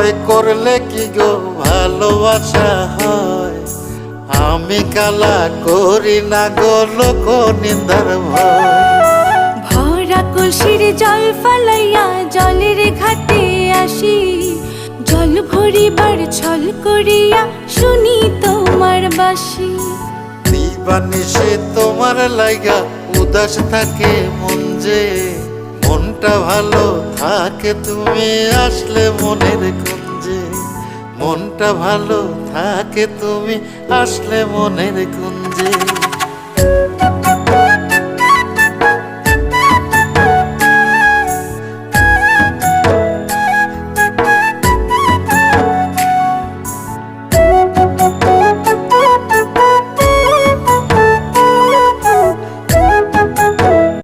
ভয় করলে কি গো ভালোবাসা হয়? আমি কালা করি না গো লোক নিন্দার ভয়। ভরা কলসির জল ফালাইয়া জলের ঘাটে আসি, জল ভরিবার ছল করিয়া শুনি তোমার বাঁশি। দিবানিশি তোমার লাইগা উদাস থাকে মন যে, মনটা ভালো থাকে তুমি আসলে মনের কুঞ্জে। মনটা ভালো থাকে তুমি আসলে মনের কুঞ্জে।